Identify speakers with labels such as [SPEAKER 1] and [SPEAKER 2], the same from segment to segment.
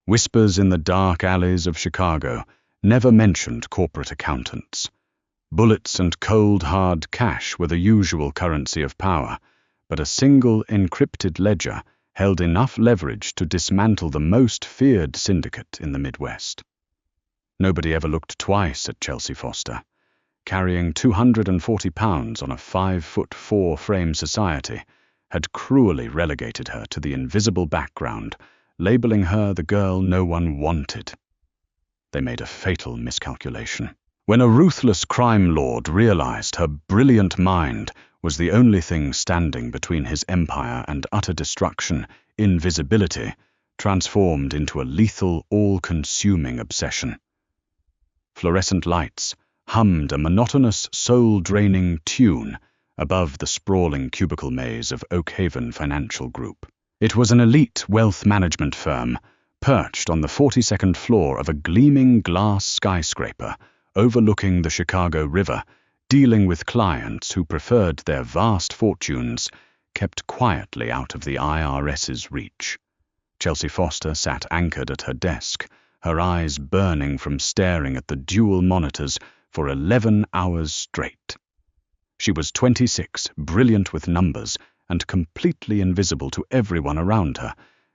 [SPEAKER 1] Whispers in the dark alleys of Chicago never mentioned corporate accountants. Bullets and cold, hard cash were the usual currency of power, but a single encrypted ledger held enough leverage to dismantle the most feared syndicate in the Midwest. Nobody ever looked twice at Chelsea Foster. Carrying 240 pounds on a 5'4" frame society had cruelly relegated her to the invisible background, labeling her the girl no one wanted. They made a fatal miscalculation. When a ruthless crime lord realized her brilliant mind was the only thing standing between his empire and utter destruction, invisibility transformed into a lethal, all-consuming obsession. Fluorescent lights hummed a monotonous, soul-draining tune above the sprawling cubicle maze of Oakhaven Financial Group. It was an elite wealth management firm, perched on the 42nd floor of a gleaming glass skyscraper overlooking the Chicago River, dealing with clients who preferred their vast fortunes kept quietly out of the IRS's reach. Chelsea Foster sat anchored at her desk, her eyes burning from staring at the dual monitors for 11 hours straight. She was 26, brilliant with numbers, and completely invisible to everyone around her,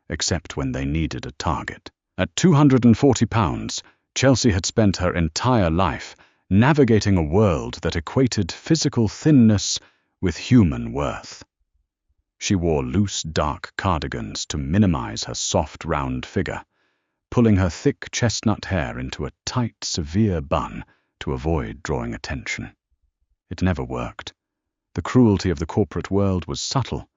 [SPEAKER 1] except when they needed a target. At 240 pounds, Chelsea had spent her entire life navigating a world that equated physical thinness with human worth. She wore loose, dark cardigans to minimize her soft, round figure, pulling her thick chestnut hair into a tight, severe bun to avoid drawing attention. It never worked. The cruelty of the corporate world was subtle,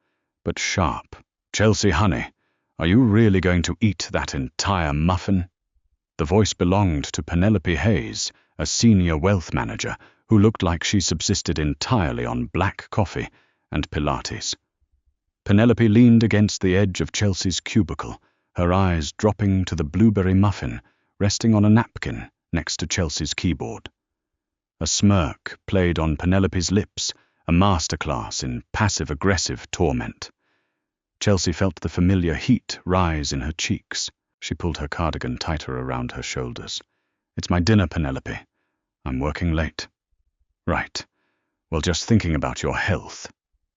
[SPEAKER 1] but sharp. "Chelsea, honey, are you really going to eat that entire muffin?" The voice belonged to Penelope Hayes, a senior wealth manager who looked like she subsisted entirely on black coffee and Pilates. Penelope leaned against the edge of Chelsea's cubicle, her eyes dropping to the blueberry muffin resting on a napkin next to Chelsea's keyboard. A smirk played on Penelope's lips, a masterclass in passive-aggressive torment. Chelsea felt the familiar heat rise in her cheeks. She pulled her cardigan tighter around her shoulders. "It's my dinner, Penelope. I'm working late." "Right. Well, just thinking about your health,"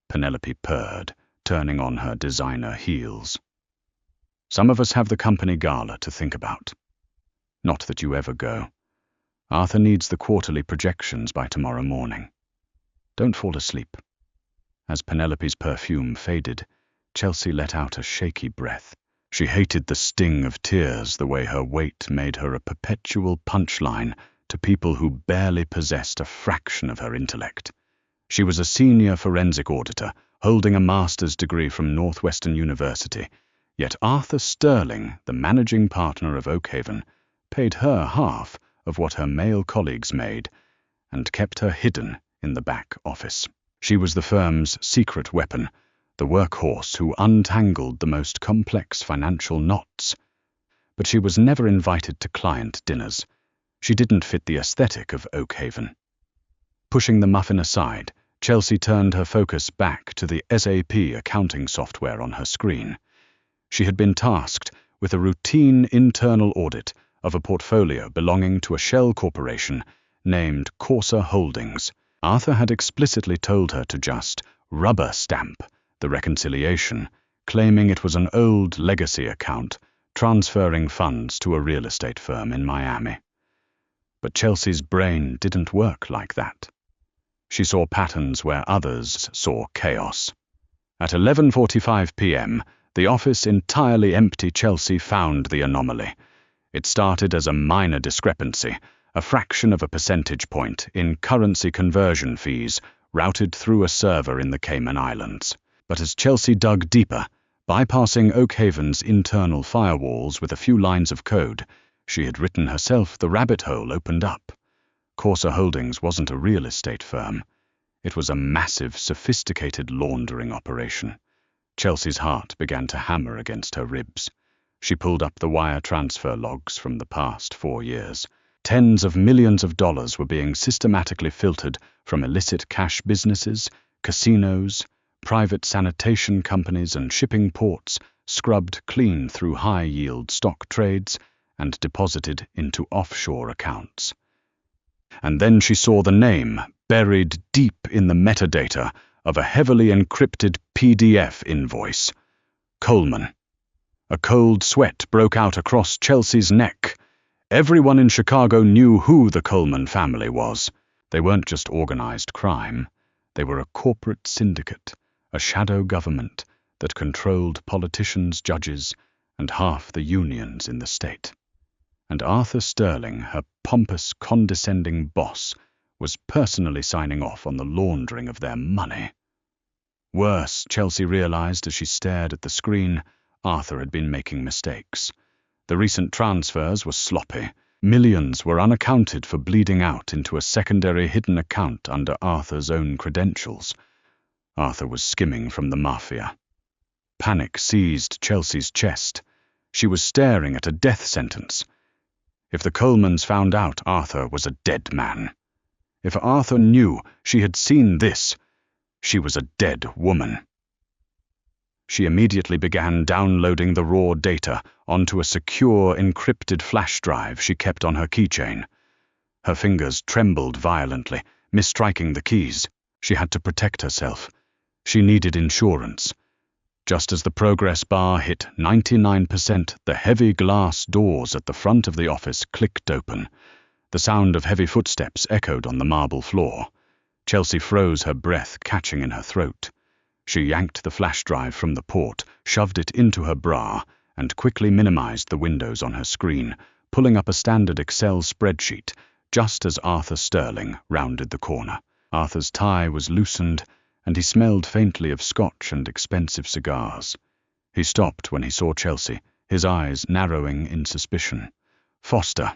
[SPEAKER 1] Penelope purred, turning on her designer heels. "Some of us have the company gala to think about. Not that you ever go. Arthur needs the quarterly projections by tomorrow morning. Don't fall asleep." As Penelope's perfume faded, Chelsea let out a shaky breath. She hated the sting of tears, the way her weight made her a perpetual punchline to people who barely possessed a fraction of her intellect. She was a senior forensic auditor, holding a master's degree from Northwestern University, yet Arthur Sterling, the managing partner of Oakhaven, paid her half of what her male colleagues made and kept her hidden in the back office. She was the firm's secret weapon, the workhorse who untangled the most complex financial knots. But she was never invited to client dinners. She didn't fit the aesthetic of Oakhaven. Pushing the muffin aside, Chelsea turned her focus back to the SAP accounting software on her screen. She had been tasked with a routine internal audit of a portfolio belonging to a shell corporation named Corsa Holdings. Arthur had explicitly told her to just rubber stamp the reconciliation, claiming it was an old legacy account transferring funds to a real estate firm in Miami. But Chelsea's brain didn't work like that. She saw patterns where others saw chaos. At 11:45 p.m., the office entirely empty Chelsea found the anomaly. It started as a minor discrepancy, a fraction of a percentage point in currency conversion fees routed through a server in the Cayman Islands. But as Chelsea dug deeper, bypassing Oakhaven's internal firewalls with a few lines of code, she had written herself, the rabbit hole opened up. Corsa Holdings wasn't a real estate firm. It was a massive, sophisticated laundering operation. Chelsea's heart began to hammer against her ribs. She pulled up the wire transfer logs from the past 4 years. Tens of millions of dollars were being systematically filtered from illicit cash businesses, casinos, private sanitation companies and shipping ports scrubbed clean through high-yield stock trades and deposited into offshore accounts. And then she saw the name buried deep in the metadata of a heavily encrypted PDF invoice. Coleman. A cold sweat broke out across Chelsea's neck. Everyone in Chicago knew who the Coleman family was. They weren't just organized crime. They were a corporate syndicate, a shadow government that controlled politicians, judges, and half the unions in the state. And Arthur Sterling, her pompous, condescending boss, was personally signing off on the laundering of their money. Worse, Chelsea realized as she stared at the screen, Arthur had been making mistakes. The recent transfers were sloppy. Millions were unaccounted for bleeding out into a secondary hidden account under Arthur's own credentials. Arthur was skimming from the Mafia. Panic seized Chelsea's chest. She was staring at a death sentence. If the Colemans found out Arthur was a dead man. If Arthur knew she had seen this, she was a dead woman. She immediately began downloading the raw data onto a secure, encrypted flash drive she kept on her keychain. Her fingers trembled violently, misstriking the keys. She had to protect herself. She needed insurance. Just as the progress bar hit 99%, the heavy glass doors at the front of the office clicked open. The sound of heavy footsteps echoed on the marble floor. Chelsea froze, her breath catching in her throat. She yanked the flash drive from the port, shoved it into her bra, and quickly minimized the windows on her screen, pulling up a standard Excel spreadsheet, just as Arthur Sterling rounded the corner. Arthur's tie was loosened, and he smelled faintly of scotch and expensive cigars. He stopped when he saw Chelsea, his eyes narrowing in suspicion. "Foster,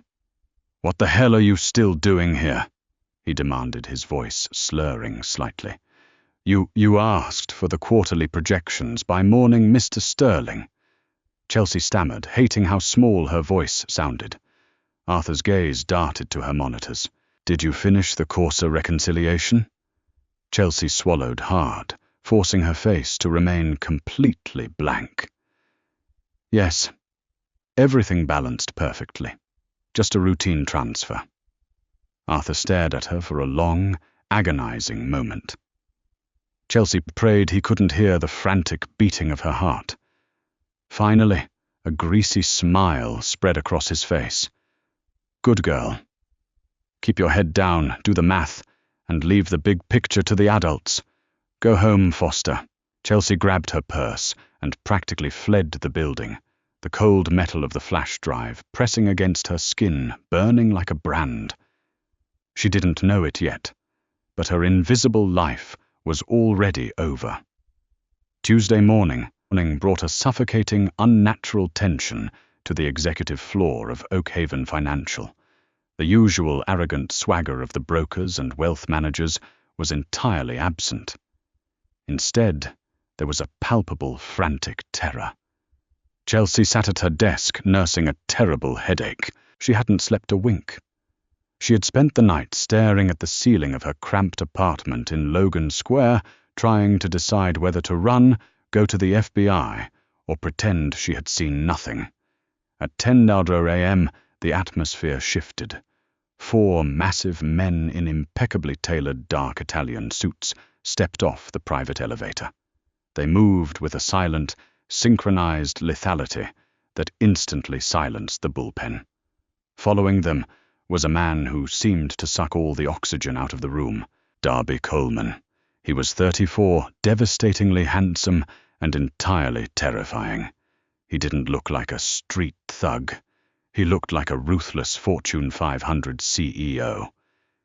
[SPEAKER 1] what the hell are you still doing here?" he demanded, his voice slurring slightly. You asked for the quarterly projections by morning, Mr. Sterling." Chelsea stammered, hating how small her voice sounded. Arthur's gaze darted to her monitors. "Did you finish the Corsa reconciliation?" Chelsea swallowed hard, forcing her face to remain completely blank. "Yes, everything balanced perfectly. Just a routine transfer." Arthur stared at her for a long, agonizing moment. Chelsea prayed he couldn't hear the frantic beating of her heart. Finally, a greasy smile spread across his face. "Good girl. Keep your head down, do the math, and leave the big picture to the adults. Go home, Foster." Chelsea grabbed her purse and practically fled the building, the cold metal of the flash drive pressing against her skin, burning like a brand. She didn't know it yet, but her invisible life was already over. Tuesday morning brought a suffocating, unnatural tension to the executive floor of Oakhaven Financial. The usual arrogant swagger of the brokers and wealth managers was entirely absent. Instead, there was a palpable, frantic terror. Chelsea sat at her desk, nursing a terrible headache. She hadn't slept a wink. She had spent the night staring at the ceiling of her cramped apartment in Logan Square, trying to decide whether to run, go to the FBI, or pretend she had seen nothing. At 10:00 a.m., the atmosphere shifted. 4 massive men in impeccably tailored dark Italian suits stepped off the private elevator. They moved with a silent, synchronized lethality that instantly silenced the bullpen. Following them was a man who seemed to suck all the oxygen out of the room, Darby Coleman. He was 34, devastatingly handsome, and entirely terrifying. He didn't look like a street thug. He looked like a ruthless Fortune 500 CEO.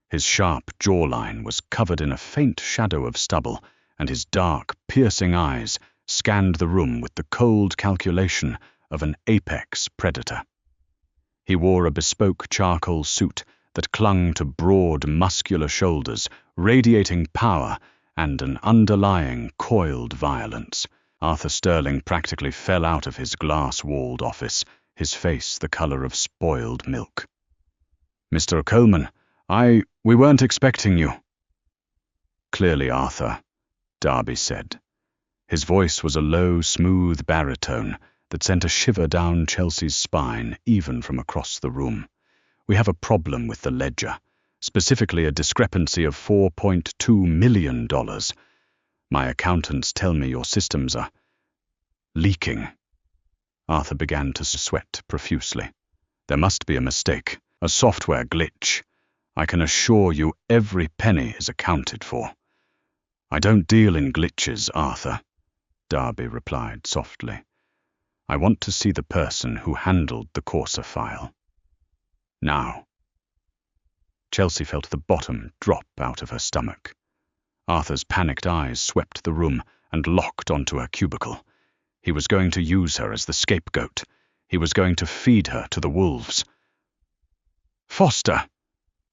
[SPEAKER 1] His sharp jawline was covered in a faint shadow of stubble, and his dark, piercing eyes scanned the room with the cold calculation of an apex predator. He wore a bespoke charcoal suit that clung to broad, muscular shoulders, radiating power and an underlying, coiled violence. Arthur Sterling practically fell out of his glass-walled office, his face the color of spoiled milk. "Mr. Coleman, we weren't expecting you." "Clearly, Arthur," Darby said. His voice was a low, smooth baritone that sent a shiver down Chelsea's spine, even from across the room. "We have a problem with the ledger, specifically a discrepancy of $4.2 million. My accountants tell me your systems are leaking." Arthur began to sweat profusely. "There must be a mistake, a software glitch. I can assure you every penny is accounted for." "I don't deal in glitches, Arthur," Darby replied softly. "I want to see the person who handled the Corsa file. Now." Chelsea felt the bottom drop out of her stomach. Arthur's panicked eyes swept the room and locked onto her cubicle. He was going to use her as the scapegoat. He was going to feed her to the wolves. "Foster!"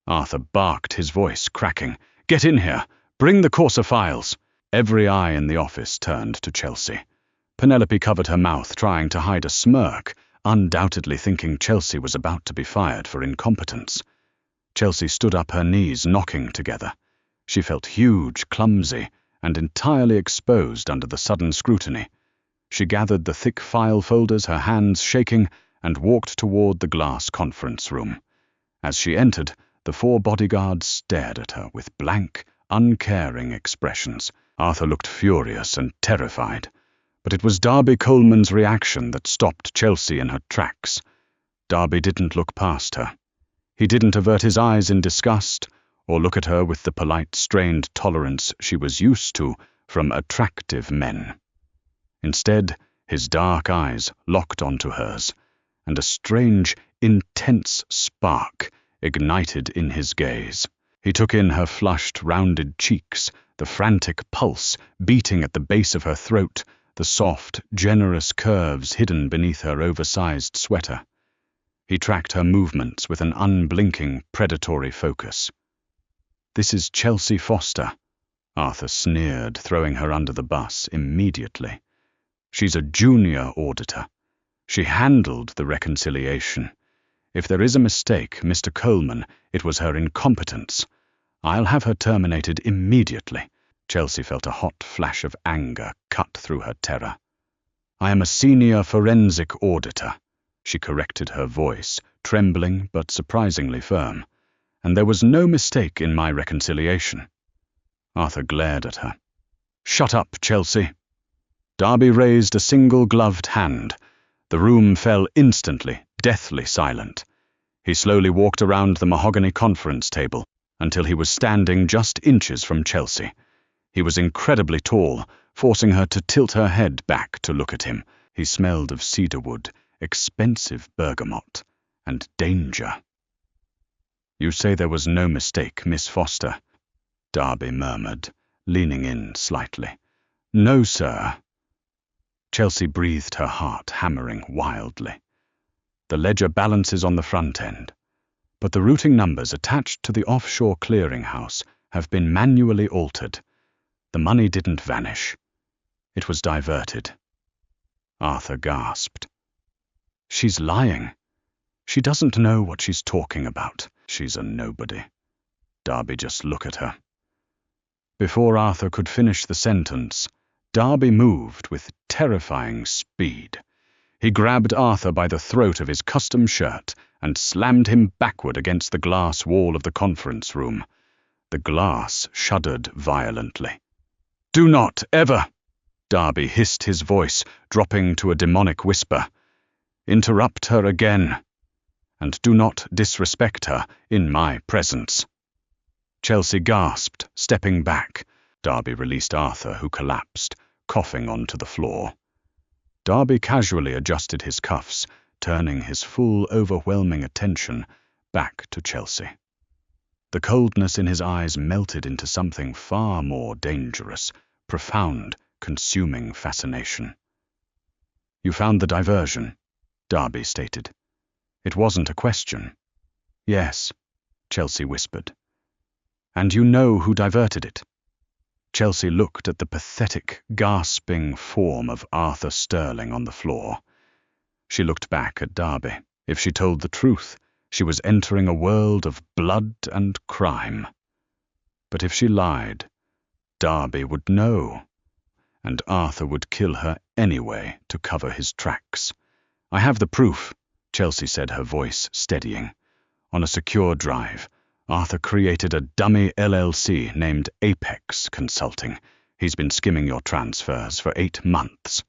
[SPEAKER 1] Arthur barked, his voice cracking. "Get in here! Bring the Corsa files!" Every eye in the office turned to Chelsea. Penelope covered her mouth, trying to hide a smirk, undoubtedly thinking Chelsea was about to be fired for incompetence. Chelsea stood up, her knees knocking together. She felt huge, clumsy, and entirely exposed under the sudden scrutiny. She gathered the thick file folders, her hands shaking, and walked toward the glass conference room. As she entered, the 4 bodyguards stared at her with blank, uncaring expressions. Arthur looked furious and terrified, but it was Darby Coleman's reaction that stopped Chelsea in her tracks. Darby didn't look past her. He didn't avert his eyes in disgust, or look at her with the polite, strained tolerance she was used to from attractive men. Instead, his dark eyes locked onto hers, and a strange, intense spark ignited in his gaze. He took in her flushed, rounded cheeks, the frantic pulse beating at the base of her throat, the soft, generous curves hidden beneath her oversized sweater. He tracked her movements with an unblinking, predatory focus. "This is Chelsea Foster," Arthur sneered, throwing her under the bus immediately. "She's a junior auditor. She handled the reconciliation. If there is a mistake, Mr. Coleman, it was her incompetence. I'll have her terminated immediately." Chelsea felt a hot flash of anger cut through her terror. "I am a senior forensic auditor," she corrected, her voice trembling but surprisingly firm. "And there was no mistake in my reconciliation." Arthur glared at her. "Shut up, Chelsea." Darby raised a single-gloved hand. The room fell instantly, deathly silent. He slowly walked around the mahogany conference table until he was standing just inches from Chelsea. He was incredibly tall, forcing her to tilt her head back to look at him. He smelled of cedarwood, expensive bergamot, and danger. "You say there was no mistake, Miss Foster," Darby murmured, leaning in slightly. "No, sir." Chelsea breathed, her heart hammering wildly. "The ledger balances on the front end, but the routing numbers attached to the offshore clearinghouse have been manually altered. The money didn't vanish. It was diverted." Arthur gasped. "She's lying. She doesn't know what she's talking about. She's a nobody." Darby just looked at her. Before Arthur could finish the sentence, Darby moved with terrifying speed. He grabbed Arthur by the throat of his custom shirt and slammed him backward against the glass wall of the conference room. The glass shuddered violently. "Do not ever," Darby hissed, his voice dropping to a demonic whisper, "interrupt her again. And do not disrespect her in my presence." Chelsea gasped, stepping back. Darby released Arthur, who collapsed, coughing onto the floor. Darby casually adjusted his cuffs, turning his full, overwhelming attention back to Chelsea. The coldness in his eyes melted into something far more dangerous, profound, consuming fascination. "You found the diversion," Darby stated. It wasn't a question. "Yes," Chelsea whispered. "And you know who diverted it?" Chelsea looked at the pathetic, gasping form of Arthur Sterling on the floor. She looked back at Darby. If she told the truth, she was entering a world of blood and crime. But if she lied, Darby would know. and Arthur would kill her anyway to cover his tracks. "I have the proof," Chelsea said, her voice steadying. "On a secure drive, Arthur created a dummy LLC named Apex Consulting. He's been skimming your transfers for 8 months.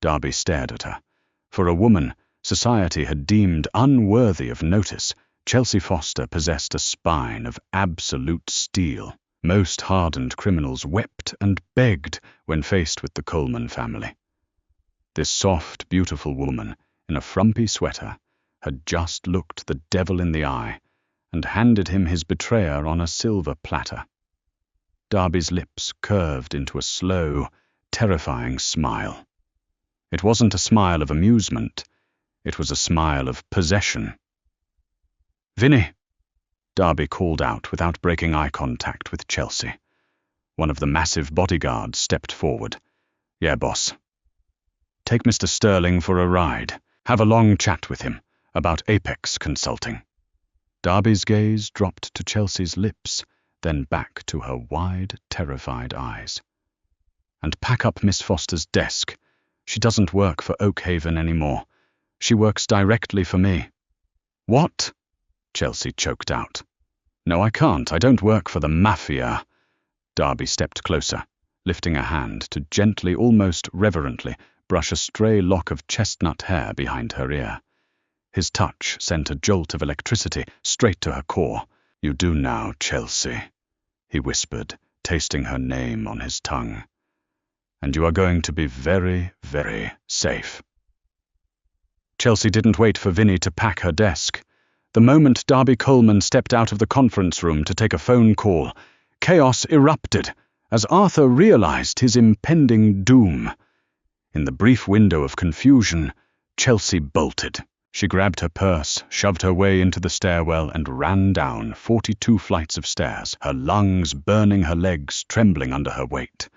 [SPEAKER 1] Darby stared at her. For a woman society had deemed unworthy of notice, Chelsea Foster possessed a spine of absolute steel. Most hardened criminals wept and begged when faced with the Coleman family. This soft, beautiful woman, in a frumpy sweater, had just looked the devil in the eye and handed him his betrayer on a silver platter. Darby's lips curved into a slow, terrifying smile. It wasn't a smile of amusement. It was a smile of possession. "Vinny!" Darby called out without breaking eye contact with Chelsea. One of the massive bodyguards stepped forward. "Yeah, boss." "Take Mr. Sterling for a ride. Have a long chat with him about Apex Consulting." Darby's gaze dropped to Chelsea's lips, then back to her wide, terrified eyes. "And pack up Miss Foster's desk. She doesn't work for Oakhaven anymore. She works directly for me." "What?" Chelsea choked out. "No, I can't. I don't work for the Mafia." Darby stepped closer, lifting a hand to gently, almost reverently, brush a stray lock of chestnut hair behind her ear. His touch sent a jolt of electricity straight to her core. "You do now, Chelsea," he whispered, tasting her name on his tongue. "And you are going to be very, very safe." Chelsea didn't wait for Vinny to pack her desk. The moment Darby Coleman stepped out of the conference room to take a phone call, chaos erupted as Arthur realized his impending doom. In the brief window of confusion, Chelsea bolted. She grabbed her purse, shoved her way into the stairwell, and ran down 42 flights of stairs, her lungs burning, her legs trembling under her weight.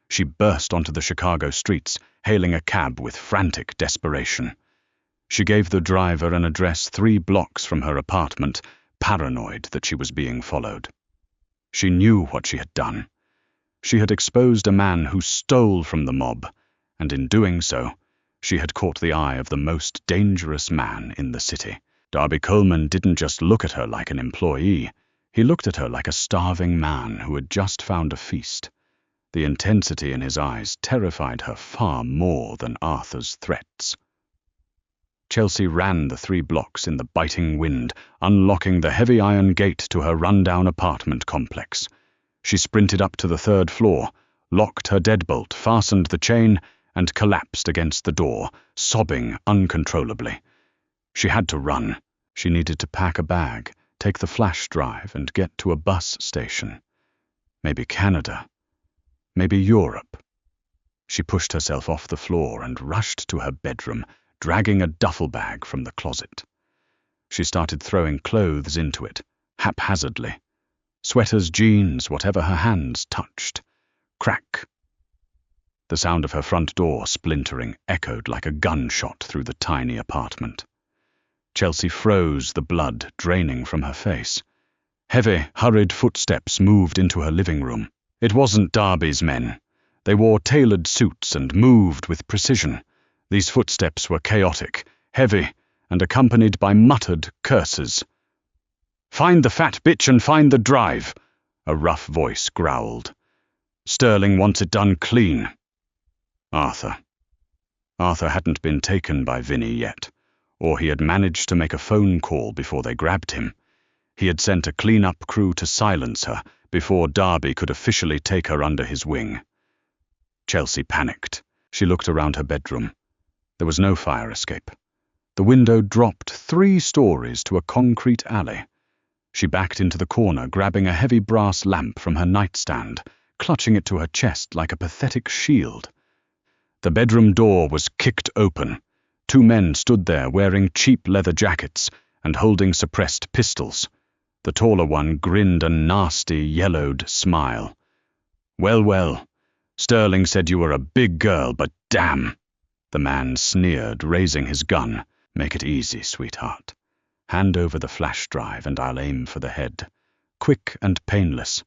[SPEAKER 1] She burst onto the Chicago streets, hailing a cab with frantic desperation. She gave the driver an address 3 blocks from her apartment, paranoid that she was being followed. She knew what she had done. She had exposed a man who stole from the mob, and in doing so, she had caught the eye of the most dangerous man in the city. Darby Coleman didn't just look at her like an employee. He looked at her like a starving man who had just found a feast. The intensity in his eyes terrified her far more than Arthur's threats. Chelsea ran the 3 blocks in the biting wind, unlocking the heavy iron gate to her rundown apartment complex. She sprinted up to the 3rd floor, locked her deadbolt, fastened the chain, and collapsed against the door, sobbing uncontrollably. She had to run. She needed to pack a bag, take the flash drive, and get to a bus station. Maybe Canada. Maybe Europe. She pushed herself off the floor and rushed to her bedroom, dragging a duffel bag from the closet. She started throwing clothes into it, haphazardly. Sweaters, jeans, whatever her hands touched. Crack. The sound of her front door splintering echoed like a gunshot through the tiny apartment. Chelsea froze, the blood draining from her face. Heavy, hurried footsteps moved into her living room. It wasn't Darby's men. They wore tailored suits and moved with precision. These footsteps were chaotic, heavy, and accompanied by muttered curses. "Find the fat bitch and find the drive," a rough voice growled. "Sterling wants it done clean." Arthur. Arthur hadn't been taken by Vinny yet, or he had managed to make a phone call before they grabbed him. He had sent a clean-up crew to silence her before Darby could officially take her under his wing. Chelsea panicked. She looked around her bedroom. There was no fire escape. The window dropped 3 stories to a concrete alley. She backed into the corner, grabbing a heavy brass lamp from her nightstand, clutching it to her chest like a pathetic shield. The bedroom door was kicked open. 2 men stood there wearing cheap leather jackets and holding suppressed pistols. The taller one grinned a nasty, yellowed smile. "Well, well, Sterling said you were a big girl, but damn," the man sneered, raising his gun. "Make it easy, sweetheart. Hand over the flash drive and I'll aim for the head. Quick and painless."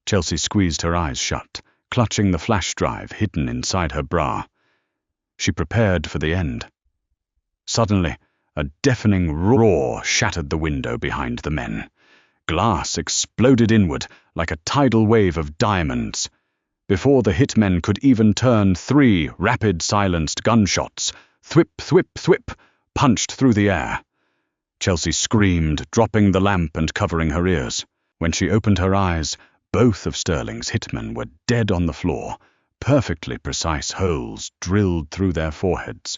[SPEAKER 1] Chelsea squeezed her eyes shut, clutching the flash drive hidden inside her bra. She prepared for the end. Suddenly, a deafening roar shattered the window behind the men. Glass exploded inward like a tidal wave of diamonds. Before the hitmen could even turn, 3 rapid silenced gunshots, thwip, thwip, thwip, punched through the air. Chelsea screamed, dropping the lamp and covering her ears. When she opened her eyes, both of Sterling's hitmen were dead on the floor, perfectly precise holes drilled through their foreheads.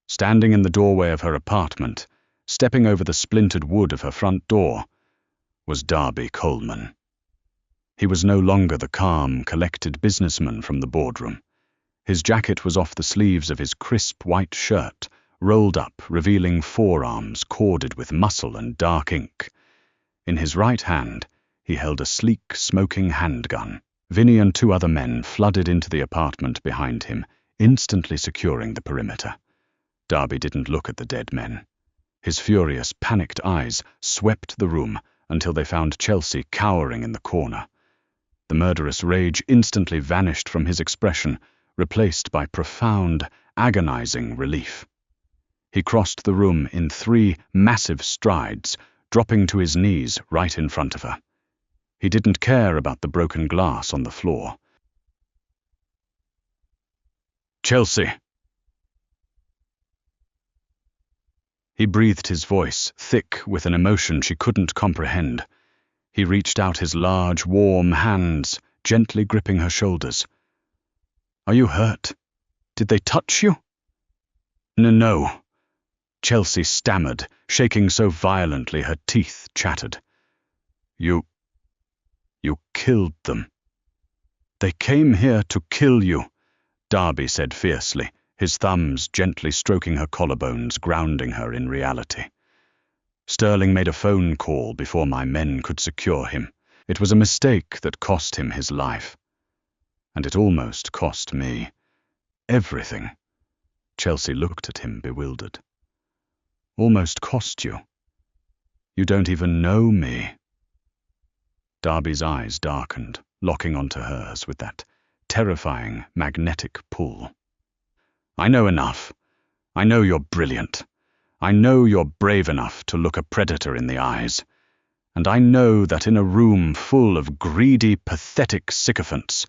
[SPEAKER 1] Standing in the doorway of her apartment, stepping over the splintered wood of her front door, was Darby Coleman. He was no longer the calm, collected businessman from the boardroom. His jacket was off the sleeves of his crisp white shirt, rolled up, revealing forearms corded with muscle and dark ink. In his right hand, he held a sleek, smoking handgun. Vinny and 2 other men flooded into the apartment behind him, instantly securing the perimeter. Darby didn't look at the dead men. His furious, panicked eyes swept the room until they found Chelsea cowering in the corner. The murderous rage instantly vanished from his expression, replaced by profound, agonizing relief. He crossed the room in 3 massive strides, dropping to his knees right in front of her. He didn't care about the broken glass on the floor. "Chelsea." He breathed his voice, thick with an emotion she couldn't comprehend. He reached out his large, warm hands, gently gripping her shoulders. "Are you hurt? Did they touch you?" No. Chelsea stammered, shaking so violently her teeth chattered. You killed them." "They came here to kill you," Darby said fiercely, his thumbs gently stroking her collarbones, grounding her in reality. "Sterling made a phone call before my men could secure him. It was a mistake that cost him his life. And it almost cost me everything." Chelsea looked at him, bewildered. "Almost cost you? You don't even know me." Darby's eyes darkened, locking onto hers with that terrifying, magnetic pull. "I know enough. I know you're brilliant. I know you're brave enough to look a predator in the eyes. And I know that in a room full of greedy, pathetic sycophants,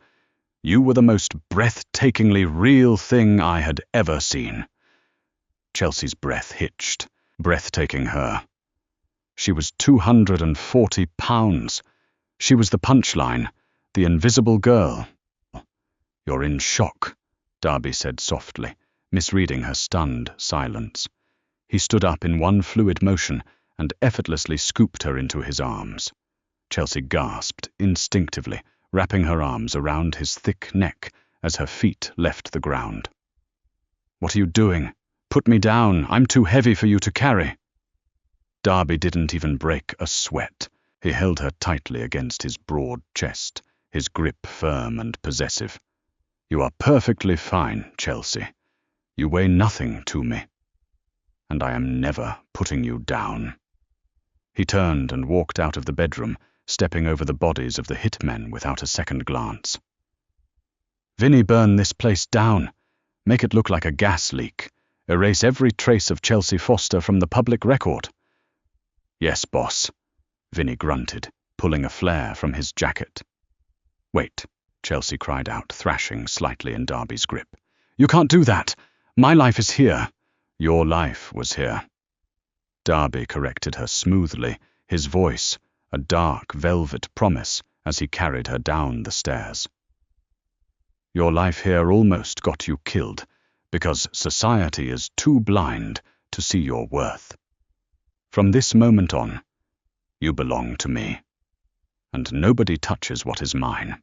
[SPEAKER 1] you were the most breathtakingly real thing I had ever seen." Chelsea's breath hitched, breathtaking her. She was 240 pounds. She was the punchline, the invisible girl. "You're in shock," Darby said softly, misreading her stunned silence. He stood up in one fluid motion and effortlessly scooped her into his arms. Chelsea gasped instinctively, wrapping her arms around his thick neck as her feet left the ground. "What are you doing? Put me down. I'm too heavy for you to carry." Darby didn't even break a sweat. He held her tightly against his broad chest, his grip firm and possessive. "You are perfectly fine, Chelsea. You weigh nothing to me. And I am never putting you down." He turned and walked out of the bedroom, stepping over the bodies of the hitmen without a second glance. "Vinny, burn this place down. Make it look like a gas leak. Erase every trace of Chelsea Foster from the public record." "Yes, boss," Vinny grunted, pulling a flare from his jacket. "Wait," Chelsea cried out, thrashing slightly in Darby's grip. "You can't do that. My life is here." "Your life was here." Darby corrected her smoothly, his voice a dark velvet promise as he carried her down the stairs. "Your life here almost got you killed, because society is too blind to see your worth. From this moment on, you belong to me, and nobody touches what is mine."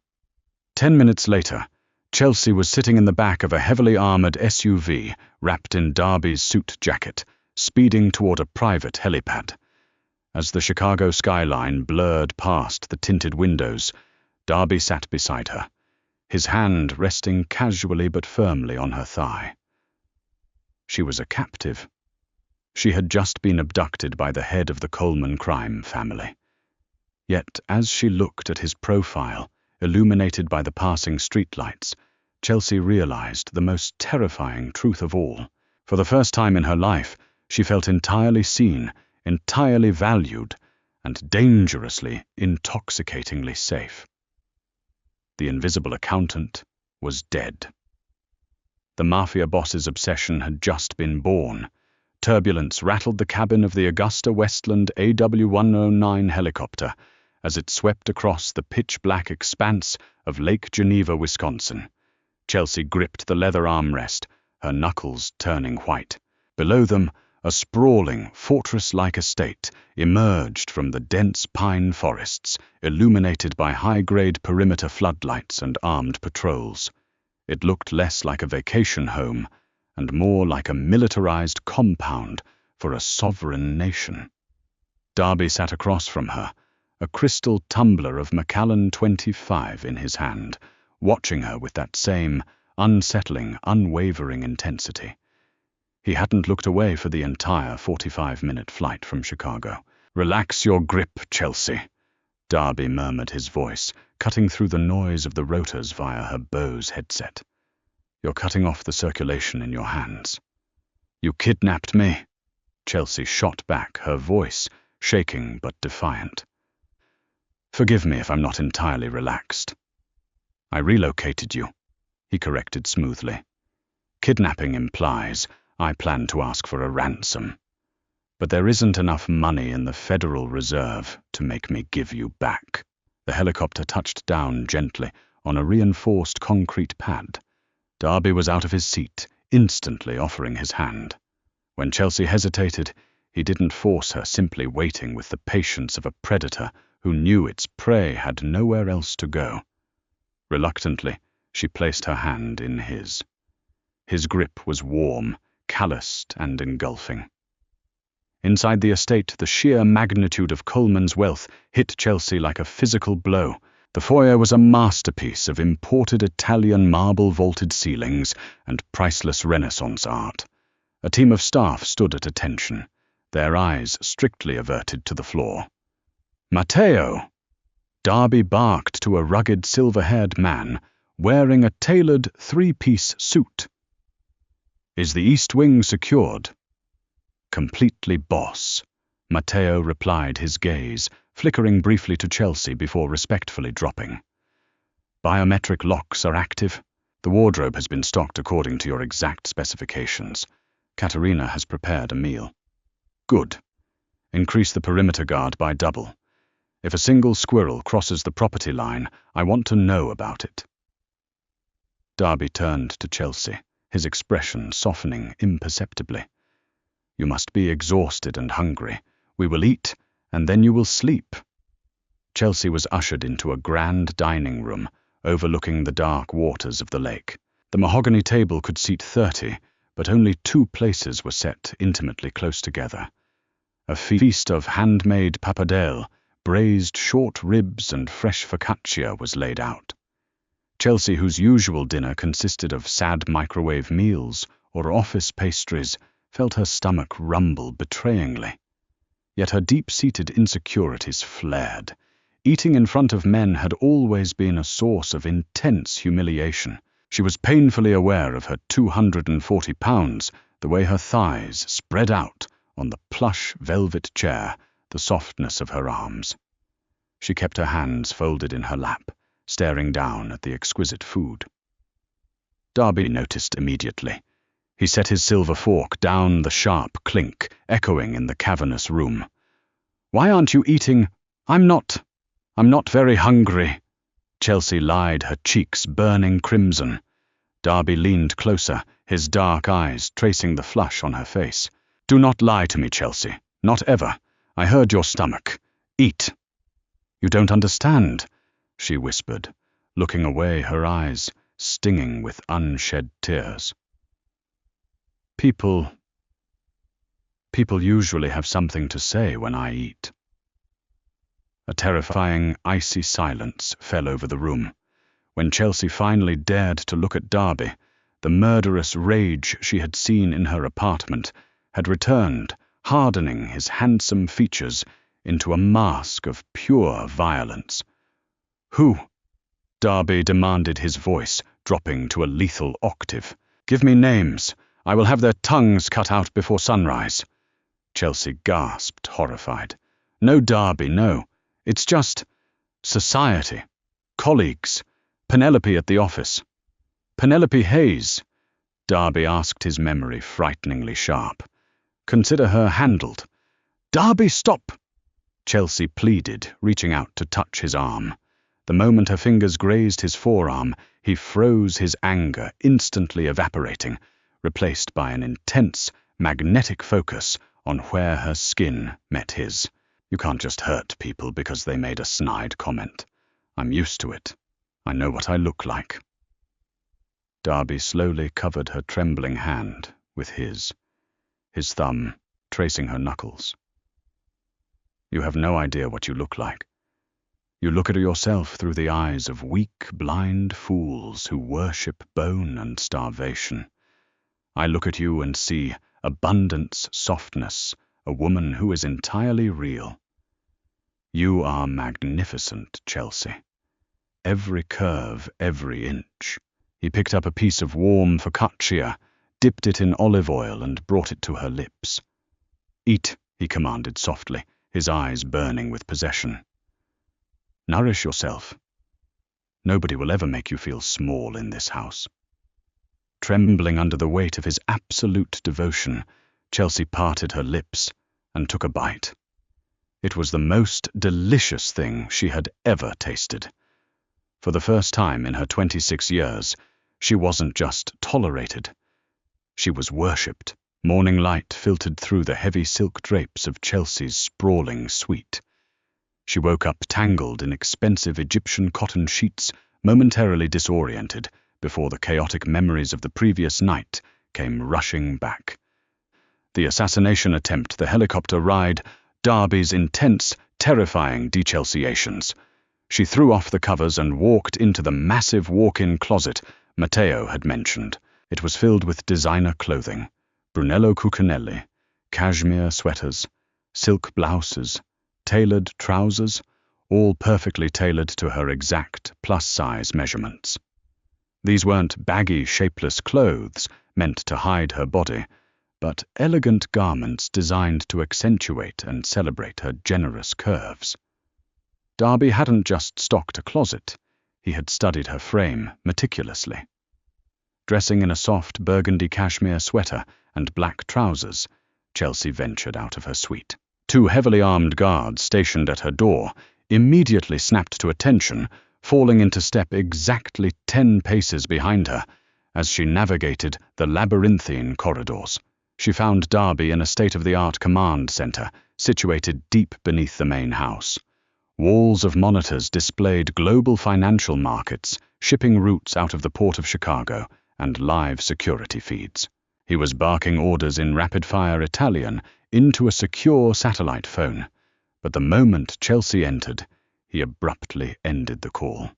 [SPEAKER 1] 10 minutes later, Chelsea was sitting in the back of a heavily armored SUV wrapped in Darby's suit jacket, speeding toward a private helipad. As the Chicago skyline blurred past the tinted windows, Darby sat beside her, his hand resting casually but firmly on her thigh. She was a captive. She had just been abducted by the head of the Coleman crime family. Yet as she looked at his profile, illuminated by the passing streetlights, Chelsea realized the most terrifying truth of all. For the first time in her life, she felt entirely seen, entirely valued, and dangerously, intoxicatingly safe. The invisible accountant was dead. The Mafia boss's obsession had just been born. Turbulence rattled the cabin of the Augusta Westland AW-109 helicopter as it swept across the pitch-black expanse of Lake Geneva, Wisconsin. Chelsea gripped the leather armrest, her knuckles turning white. Below them, a sprawling, fortress-like estate emerged from the dense pine forests, illuminated by high-grade perimeter floodlights and armed patrols. It looked less like a vacation home and more like a militarized compound for a sovereign nation. Darby sat across from her, a crystal tumbler of Macallan 25 in his hand, watching her with that same unsettling, unwavering intensity. He hadn't looked away for the entire 45-minute flight from Chicago. "Relax your grip, Chelsea," Darby murmured, his voice cutting through the noise of the rotors via her Bose headset. "You're cutting off the circulation in your hands." "You kidnapped me," Chelsea shot back, her voice shaking but defiant. "Forgive me if I'm not entirely relaxed." "I relocated you," he corrected smoothly. "Kidnapping implies I plan to ask for a ransom. But there isn't enough money in the Federal Reserve to make me give you back." The helicopter touched down gently on a reinforced concrete pad. Darby was out of his seat, instantly offering his hand. When Chelsea hesitated, he didn't force her, simply waiting with the patience of a predator who knew its prey had nowhere else to go. Reluctantly, she placed her hand in his. His grip was warm, calloused and engulfing. Inside the estate, the sheer magnitude of Coleman's wealth hit Chelsea like a physical blow. The foyer was a masterpiece of imported Italian marble-vaulted ceilings and priceless Renaissance art. A team of staff stood at attention, their eyes strictly averted to the floor. "Matteo!" Darby barked to a rugged silver-haired man wearing a tailored three-piece suit. "Is the East Wing secured?" "Completely, boss," Matteo replied, his gaze flickering briefly to Chelsea before respectfully dropping. "Biometric locks are active. The wardrobe has been stocked according to your exact specifications. Katerina has prepared a meal." "Good. Increase the perimeter guard by double. If a single squirrel crosses the property line, I want to know about it." Darby turned to Chelsea, his expression softening imperceptibly. "You must be exhausted and hungry. We will eat, and then you will sleep." Chelsea was ushered into a grand dining room overlooking the dark waters of the lake. The mahogany table could seat 30, but only 2 places were set intimately close together. A feast of handmade pappardelle, braised short ribs and fresh focaccia was laid out. Chelsea, whose usual dinner consisted of sad microwave meals or office pastries, felt her stomach rumble betrayingly. Yet her deep-seated insecurities flared. Eating in front of men had always been a source of intense humiliation. She was painfully aware of her 240 pounds, the way her thighs spread out on the plush velvet chair, the softness of her arms. She kept her hands folded in her lap, staring down at the exquisite food. Darby noticed immediately. He set his silver fork down, the sharp clink echoing in the cavernous room. "Why aren't you eating?" I'm not very hungry," Chelsea lied, her cheeks burning crimson. Darby leaned closer, his dark eyes tracing the flush on her face. "Do not lie to me, Chelsea. Not ever. I heard your stomach. Eat." "You don't understand," she whispered, looking away, her eyes stinging with unshed tears. People usually have something to say when I eat." A terrifying, icy silence fell over the room. When Chelsea finally dared to look at Darby, the murderous rage she had seen in her apartment had returned, hardening his handsome features into a mask of pure violence. "Who?" Darby demanded, his voice dropping to a lethal octave. "Give me names. I will have their tongues cut out before sunrise." Chelsea gasped, horrified. "No, Darby, no. It's just society. Colleagues. Penelope at the office." "Penelope Hayes?" Darby asked, his memory frighteningly sharp. "Consider her handled." "Darby, stop!" Chelsea pleaded, reaching out to touch his arm. The moment her fingers grazed his forearm, he froze, his anger instantly evaporating, replaced by an intense, magnetic focus on where her skin met his. "You can't just hurt people because they made a snide comment. I'm used to it. I know what I look like." Darby slowly covered her trembling hand with his thumb tracing her knuckles. "You have no idea what you look like. You look at yourself through the eyes of weak, blind fools who worship bone and starvation. I look at you and see abundance, softness, a woman who is entirely real. You are magnificent, Chelsea. Every curve, every inch." He picked up a piece of warm focaccia, dipped it in olive oil, and brought it to her lips. "Eat," he commanded softly, his eyes burning with possession. "Nourish yourself. Nobody will ever make you feel small in this house." Trembling under the weight of his absolute devotion, Chelsea parted her lips and took a bite. It was the most delicious thing she had ever tasted. For the first time in her 26 years, she wasn't just tolerated. She was worshipped. Morning light filtered through the heavy silk drapes of Chelsea's sprawling suite. She woke up tangled in expensive Egyptian cotton sheets, momentarily disoriented before the chaotic memories of the previous night came rushing back. The assassination attempt, the helicopter ride, Darby's intense, terrifying dechelseations. She threw off the covers and walked into the massive walk-in closet Matteo had mentioned. It was filled with designer clothing, Brunello Cucinelli, cashmere sweaters, silk blouses, tailored trousers, all perfectly tailored to her exact plus-size measurements. These weren't baggy, shapeless clothes meant to hide her body, but elegant garments designed to accentuate and celebrate her generous curves. Darby hadn't just stocked a closet, he had studied her frame meticulously. Dressing in a soft burgundy cashmere sweater and black trousers, Chelsea ventured out of her suite. 2 heavily armed guards stationed at her door immediately snapped to attention, falling into step exactly 10 paces behind her as she navigated the labyrinthine corridors. She found Darby in a state-of-the-art command center situated deep beneath the main house. Walls of monitors displayed global financial markets, shipping routes out of the port of Chicago, and live security feeds. He was barking orders in rapid-fire Italian into a secure satellite phone, but the moment Chelsea entered, he abruptly ended the call.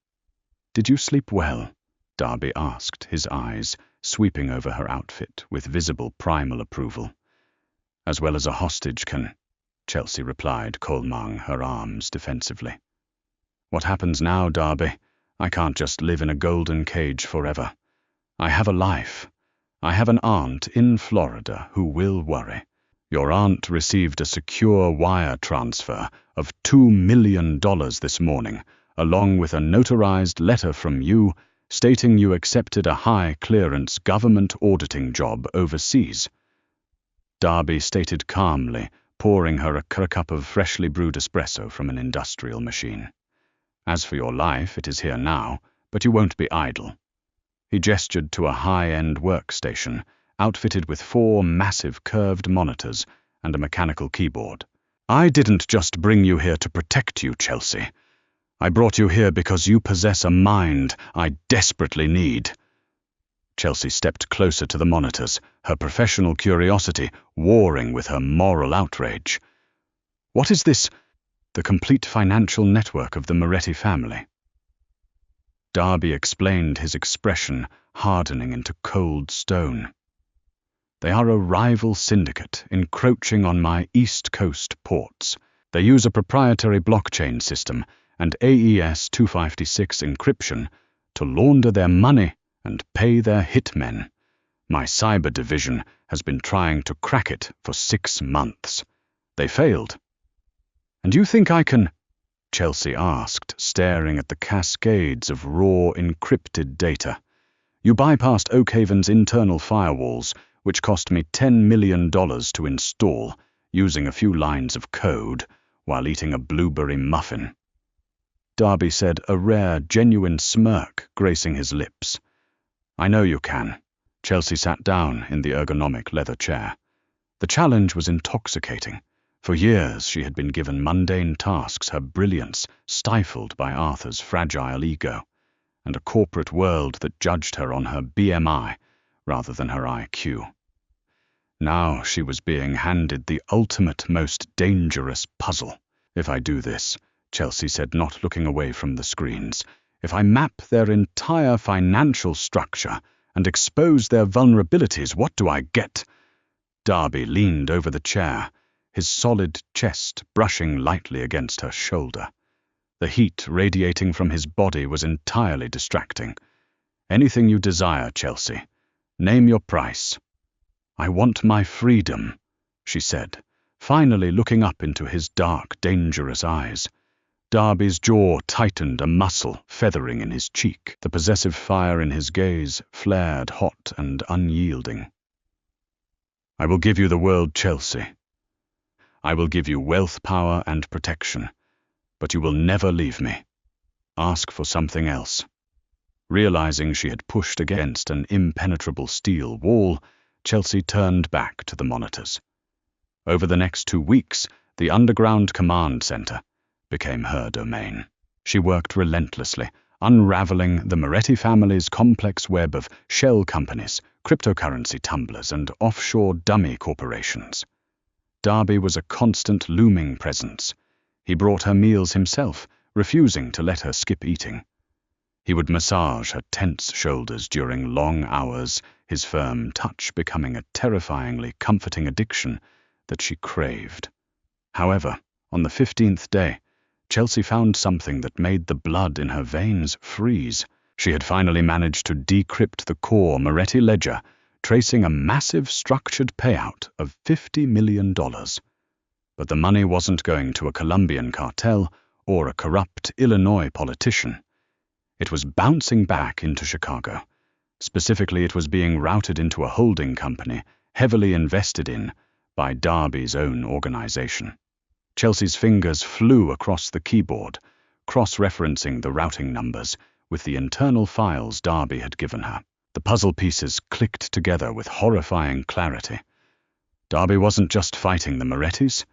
[SPEAKER 1] "Did you sleep well?" Darby asked, his eyes sweeping over her outfit with visible primal approval. "As well as a hostage can," Chelsea replied, colmang her arms defensively. "What happens now, Darby? I can't just live in a golden cage forever. I have a life. I have an aunt in Florida who will worry. Your aunt received a secure wire transfer of $2 million this morning, along with a notarized letter from you stating you accepted a high-clearance government auditing job overseas." Darby stated calmly, pouring her a cup of freshly brewed espresso from an industrial machine. "As for your life, it is here now, but you won't be idle." He gestured to a high-end workstation, outfitted with 4 massive curved monitors and a mechanical keyboard. "I didn't just bring you here to protect you, Chelsea. I brought you here because you possess a mind I desperately need." Chelsea stepped closer to the monitors, her professional curiosity warring with her moral outrage. "What is this?" "The complete financial network of the Moretti family." Darby explained, his expression hardening into cold stone. "They are a rival syndicate encroaching on my East Coast ports. They use a proprietary blockchain system and AES 256 encryption to launder their money and pay their hitmen. My cyber division has been trying to crack it for 6 months. They failed. And you think I can? Chelsea asked, staring at the cascades of raw, encrypted data. You bypassed Oakhaven's internal firewalls, which cost me $10 million to install, using a few lines of code, while eating a blueberry muffin. Darby said, a rare, genuine smirk gracing his lips. I know you can. Chelsea sat down in the ergonomic leather chair. The challenge was intoxicating. For years she had been given mundane tasks, her brilliance stifled by Arthur's fragile ego, and a corporate world that judged her on her BMI rather than her IQ. Now she was being handed the ultimate, most dangerous puzzle. If I do this, Chelsea said, not looking away from the screens, if I map their entire financial structure and expose their vulnerabilities, what do I get? Darby leaned over the chair, his solid chest brushing lightly against her shoulder. The heat radiating from his body was entirely distracting. Anything you desire, Chelsea. Name your price. I want my freedom, she said, finally looking up into his dark, dangerous eyes. Darby's jaw tightened, a muscle feathering in his cheek. The possessive fire in his gaze flared hot and unyielding. I will give you the world, Chelsea. I will give you wealth, power, and protection, but you will never leave me. Ask for something else. Realizing she had pushed against an impenetrable steel wall, Chelsea turned back to the monitors. Over the next 2 weeks, the underground command center became her domain. She worked relentlessly, unraveling the Moretti family's complex web of shell companies, cryptocurrency tumblers, and offshore dummy corporations. Darby was a constant looming presence. He brought her meals himself, refusing to let her skip eating. He would massage her tense shoulders during long hours, his firm touch becoming a terrifyingly comforting addiction that she craved. However, on the 15th day, Chelsea found something that made the blood in her veins freeze. She had finally managed to decrypt the core Moretti ledger, tracing a massive structured payout of $50 million. But the money wasn't going to a Colombian cartel or a corrupt Illinois politician. It was bouncing back into Chicago. Specifically, it was being routed into a holding company heavily invested in by Darby's own organization. Chelsea's fingers flew across the keyboard, cross-referencing the routing numbers with the internal files Darby had given her. The puzzle pieces clicked together with horrifying clarity. Darby wasn't just fighting the Morettis.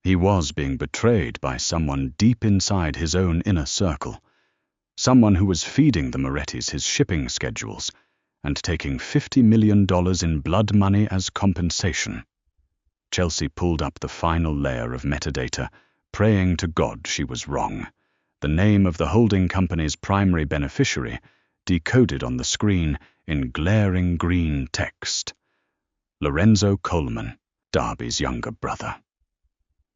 [SPEAKER 1] He was being betrayed by someone deep inside his own inner circle. Someone who was feeding the Morettis his shipping schedules and taking $50 million in blood money as compensation. Chelsea pulled up the final layer of metadata, praying to God she was wrong. The name of the holding company's primary beneficiary decoded on the screen in glaring green text. Lorenzo Coleman, Darby's younger brother.